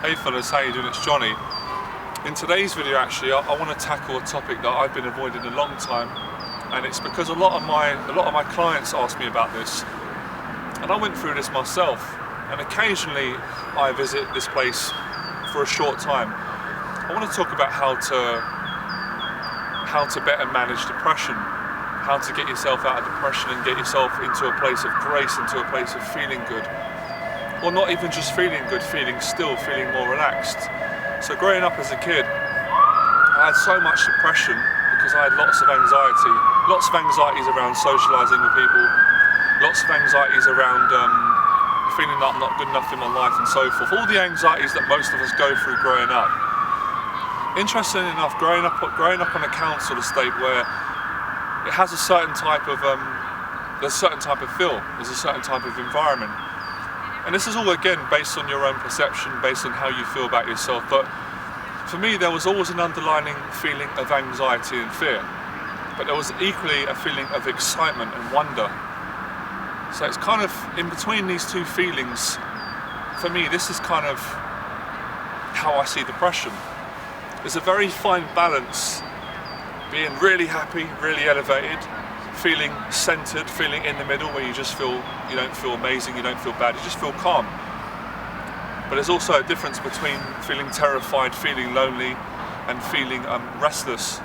Hey fellas, how you doing? It's Johnny. In today's video actually I want to tackle a topic that I've been avoiding a long time, and it's because a lot of my clients ask me about this, and I went through this myself, and occasionally I visit this place for a short time. I want to talk about how to better manage depression, how to get yourself out of depression and get yourself into a place of grace, into a place of feeling good. Or not even just feeling good, feeling still, feeling more relaxed. So growing up as a kid, I had so much depression because I had lots of anxieties around socialising with people, lots of anxieties around feeling that I'm not good enough in my life and so forth. All the anxieties that most of us go through growing up. Interestingly enough, growing up on a council estate where it has a certain type of there's a certain type of feel, there's a certain type of environment. And this is all again based on your own perception, based on how you feel about yourself. But for me, there was always an underlying feeling of anxiety and fear. But there was equally a feeling of excitement and wonder. So it's kind of in between these two feelings. For me, this is kind of how I see depression. There's a very fine balance, being really happy, really elevated, feeling centered, feeling in the middle where you don't feel amazing, you don't feel bad, you just feel calm. But there's also a difference between feeling terrified, feeling lonely, and feeling restless.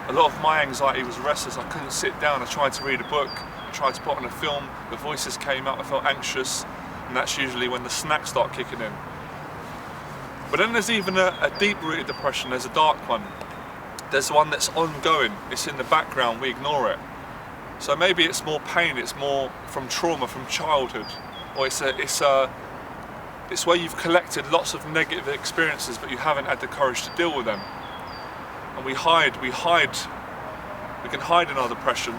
A lot of my anxiety was restless. I couldn't sit down. I tried to read a book, I tried to put on a film, the voices came out, I felt anxious, and that's usually when the snacks start kicking in. But then there's even a deep-rooted depression, there's a dark one. There's one that's ongoing, it's in the background, we ignore it. So maybe it's more pain, it's more from trauma, from childhood, or it's where you've collected lots of negative experiences but you haven't had the courage to deal with them. And we can hide in our depression.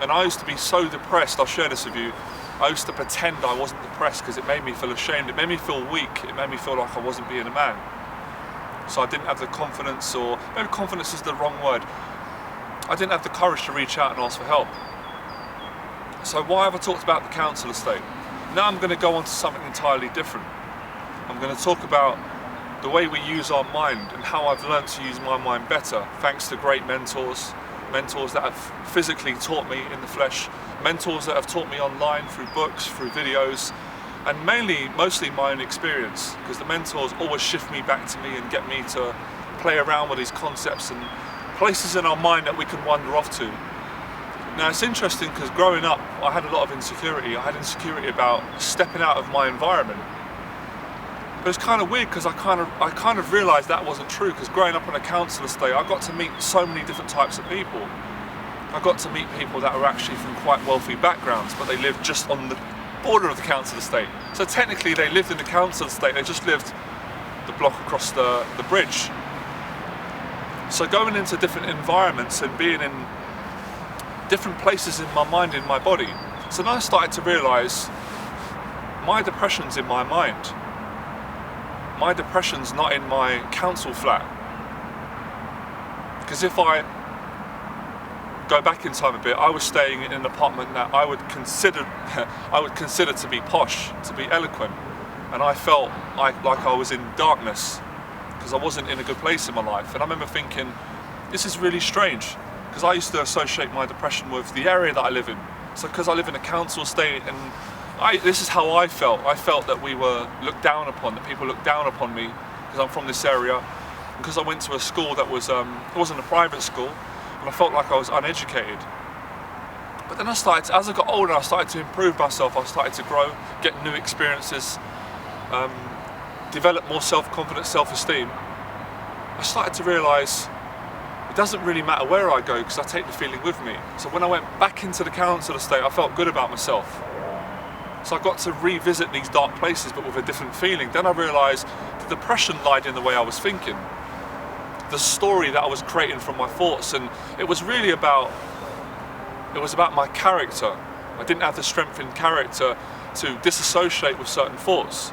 And I used to be so depressed, I'll share this with you, I used to pretend I wasn't depressed because it made me feel ashamed, it made me feel weak, it made me feel like I wasn't being a man. So I didn't have the confidence, or maybe confidence is the wrong word. I didn't have the courage to reach out and ask for help. So why have I talked about the council estate? Now I'm going to go on to something entirely different. I'm going to talk about the way we use our mind and how I've learned to use my mind better, thanks to great mentors that have physically taught me in the flesh, mentors that have taught me online through books, through videos, and mostly my own experience, because the mentors always shift me back to me and get me to play around with these concepts and places in our mind that we can wander off to. Now it's interesting because growing up I had a lot of insecurity. I had insecurity about stepping out of my environment. But it's kind of weird because I kind of realised that wasn't true, because growing up on a council estate I got to meet so many different types of people. I got to meet people that were actually from quite wealthy backgrounds, but they lived just on the border of the council estate. So technically they lived in the council estate, they just lived the block across the bridge. So going into different environments and being in different places in my mind, in my body. So then I started to realise my depression's in my mind. My depression's not in my council flat. Because if I go back in time a bit, I was staying in an apartment that I would consider to be posh, to be eloquent, and I felt like I was in darkness because I wasn't in a good place in my life. And I remember thinking, this is really strange, because I used to associate my depression with the area that I live in. So because I live in a council estate, and this is how I felt. I felt that we were looked down upon, that people looked down upon me because I'm from this area, because I went to a school that was it wasn't a private school. And I felt like I was uneducated. But then as I got older, I started to improve myself, I started to grow, get new experiences, develop more self-confidence, self-esteem. I started to realise it doesn't really matter where I go because I take the feeling with me. So when I went back into the council estate, I felt good about myself. So I got to revisit these dark places but with a different feeling. Then I realised the depression lied in the way I was thinking, the story that I was creating from my thoughts, and it was about my character. I didn't have the strength in character to disassociate with certain thoughts.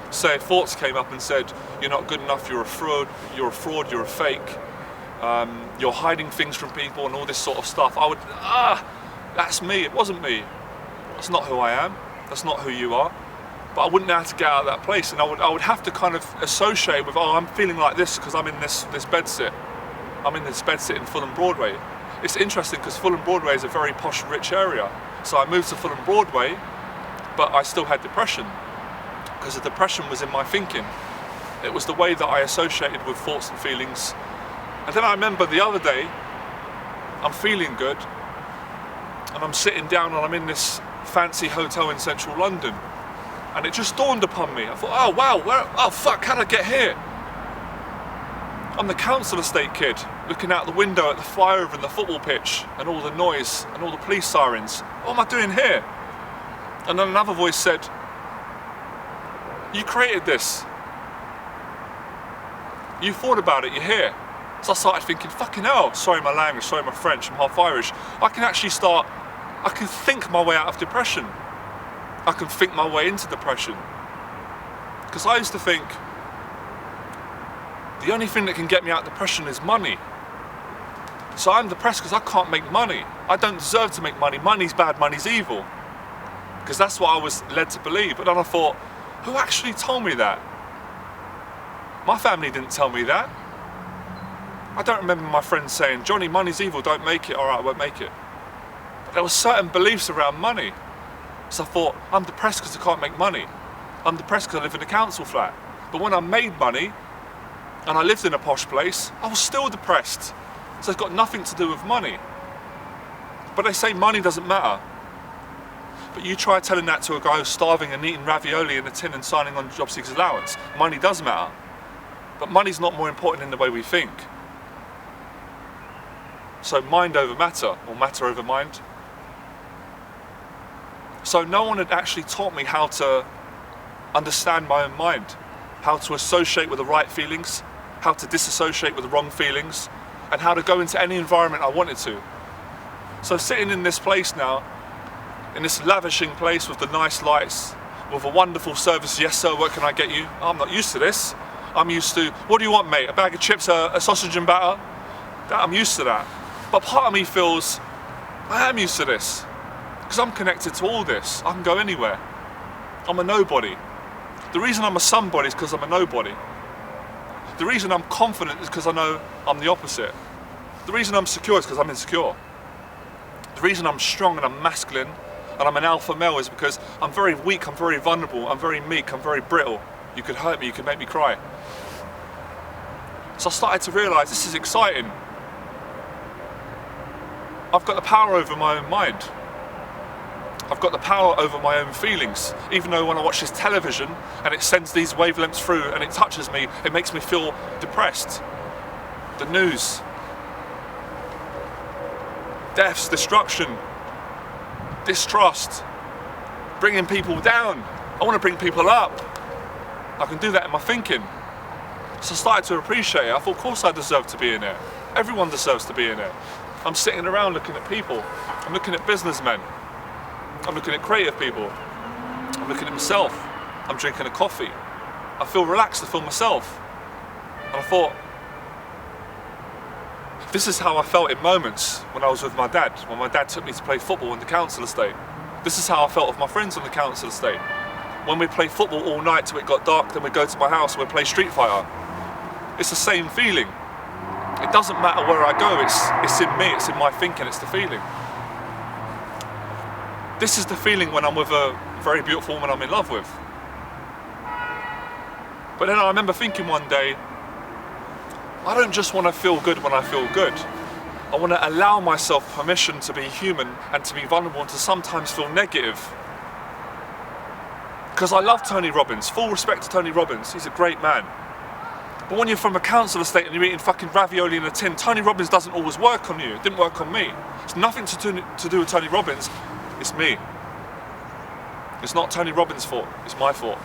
Say thoughts came up and said, you're not good enough, you're a fraud, you're a fake, you're hiding things from people and all this sort of stuff. I would, that's me, it wasn't me. That's not who I am, that's not who you are. but I wouldn't know how to get out of that place, and I would have to kind of associate with, oh, I'm feeling like this because I'm in this bed sit. I'm in this bed sit in Fulham Broadway. It's interesting because Fulham Broadway is a very posh, rich area. So I moved to Fulham Broadway, but I still had depression because the depression was in my thinking. It was the way that I associated with thoughts and feelings. And then I remember the other day, I'm feeling good, and I'm sitting down and I'm in this fancy hotel in central London. And it just dawned upon me. I thought, oh wow, oh fuck, how did I get here? I'm the council estate kid, looking out the window at the flyover and the football pitch and all the noise and all the police sirens. What am I doing here? And then another voice said, you created this. You thought about it, you're here. So I started thinking, fucking hell, sorry my language, sorry my French, I'm half Irish. I can think my way out of depression. I can think my way into depression. Because I used to think, the only thing that can get me out of depression is money. So I'm depressed because I can't make money. I don't deserve to make money. Money's bad, money's evil. Because that's what I was led to believe. But then I thought, who actually told me that? My family didn't tell me that. I don't remember my friends saying, Johnny, money's evil, don't make it. All right, I won't make it. But there were certain beliefs around money. So I thought, I'm depressed because I can't make money. I'm depressed because I live in a council flat. But when I made money, and I lived in a posh place, I was still depressed. So it's got nothing to do with money. But they say money doesn't matter. But you try telling that to a guy who's starving and eating ravioli in a tin and signing on job seekers allowance. Money does matter. But money's not more important in the way we think. So mind over matter, or matter over mind. So no one had actually taught me how to understand my own mind, how to associate with the right feelings, how to disassociate with the wrong feelings, and how to go into any environment I wanted to. So sitting in this place now, in this lavishing place with the nice lights, with a wonderful service, yes sir, what can I get you? I'm not used to this. I'm used to, what do you want mate? A bag of chips, a sausage and batter? I'm used to that. But part of me feels, I am used to this. Because I'm connected to all this. I can go anywhere. I'm a nobody. The reason I'm a somebody is because I'm a nobody. The reason I'm confident is because I know I'm the opposite. The reason I'm secure is because I'm insecure. The reason I'm strong and I'm masculine and I'm an alpha male is because I'm very weak, I'm very vulnerable, I'm very meek, I'm very brittle. You could hurt me, you could make me cry. So I started to realise this is exciting. I've got the power over my own mind. I've got the power over my own feelings. Even though when I watch this television and it sends these wavelengths through and it touches me, it makes me feel depressed. The news. Deaths, destruction, distrust, bringing people down. I want to bring people up. I can do that in my thinking. So I started to appreciate it. I thought, of course I deserve to be in it. Everyone deserves to be in it. I'm sitting around looking at people. I'm looking at businessmen. I'm looking at creative people. I'm looking at myself. I'm drinking a coffee. I feel relaxed, I feel myself. And I thought, this is how I felt in moments when I was with my dad, when my dad took me to play football on the council estate. This is how I felt with my friends on the council estate. When we play football all night till it got dark, then we'd go to my house and we'd play Street Fighter. It's the same feeling. It doesn't matter where I go, it's in me, it's in my thinking, it's the feeling. This is the feeling when I'm with a very beautiful woman I'm in love with. But then I remember thinking one day, I don't just want to feel good when I feel good. I want to allow myself permission to be human and to be vulnerable and to sometimes feel negative. Because I love Tony Robbins, full respect to Tony Robbins, he's a great man. But when you're from a council estate and you're eating fucking ravioli in a tin, Tony Robbins doesn't always work on you, it didn't work on me. It's nothing to do with Tony Robbins, it's me. It's not Tony Robbins' fault, it's my fault.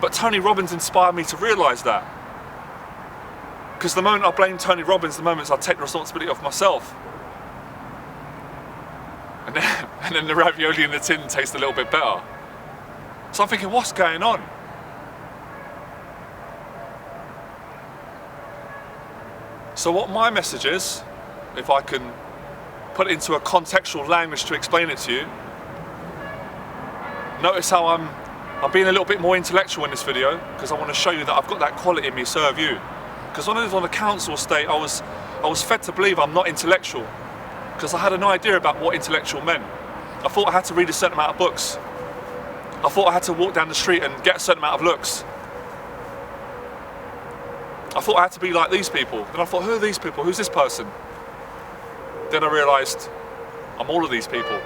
But Tony Robbins inspired me to realise that. Because the moment I blame Tony Robbins, the moments I take responsibility of myself. And then the ravioli in the tin tastes a little bit better. So I'm thinking, what's going on? So what my message is, if I can put it into a contextual language to explain it to you, notice how I'm I'm being a little bit more intellectual in this video because I want to show you that I've got that quality in me, serve you. Because when I was on the council estate, I was fed to believe I'm not intellectual because I had an idea about what intellectual meant. I thought I had to read a certain amount of books. I thought I had to walk down the street and get a certain amount of looks. I thought I had to be like these people. Then I thought, who are these people? Who's this person? Then I realised I'm all of these people.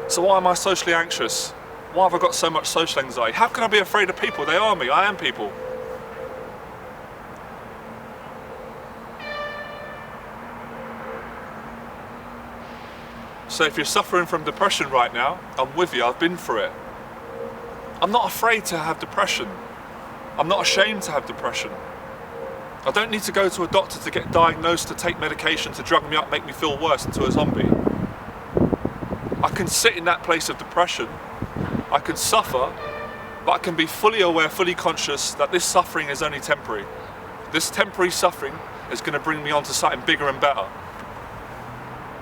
So why am I socially anxious? Why have I got so much social anxiety? How can I be afraid of people? They are me. I am people. So if you're suffering from depression right now, I'm with you. I've been through it. I'm not afraid to have depression. I'm not ashamed to have depression. I don't need to go to a doctor to get diagnosed, to take medication, to drug me up, make me feel worse into a zombie. I can sit in that place of depression. I can suffer, but I can be fully aware, fully conscious that this suffering is only temporary. This temporary suffering is going to bring me on to something bigger and better.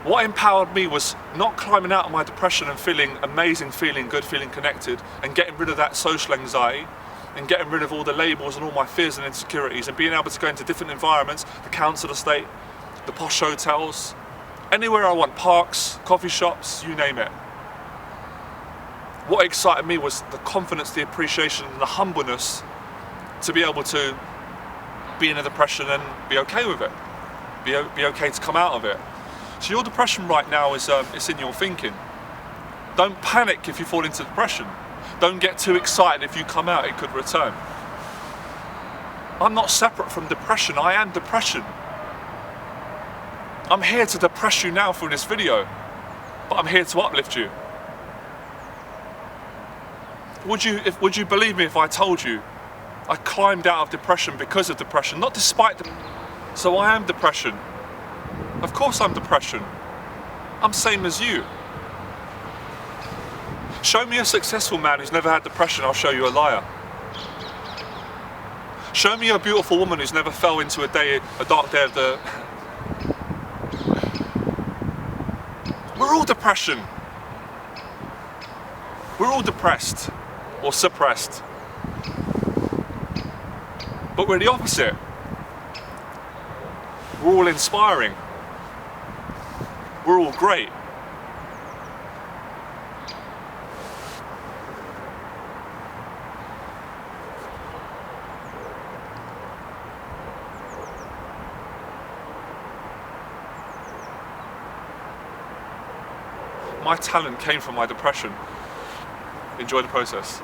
What empowered me was not climbing out of my depression and feeling amazing, feeling good, feeling connected, and getting rid of that social anxiety, and getting rid of all the labels and all my fears and insecurities, and being able to go into different environments, the council estate, the posh hotels, anywhere I want, parks, coffee shops, you name it. What excited me was the confidence, the appreciation and the humbleness to be able to be in a depression and be okay with it, be okay to come out of it. So your depression right now is it's in your thinking. Don't panic if you fall into depression. Don't get too excited if you come out, it could return. I'm not separate from depression, I am depression. I'm here to depress you now through this video, but I'm here to uplift you. Would you believe me if I told you I climbed out of depression because of depression, not despite So I am depression. Of course I'm depression. I'm same as you. Show me a successful man who's never had depression, I'll show you a liar. Show me a beautiful woman who's never fell into a dark day of the... We're all depression. We're all depressed or suppressed. But we're the opposite. We're all inspiring. We're all great. My talent came from my depression. Enjoy the process.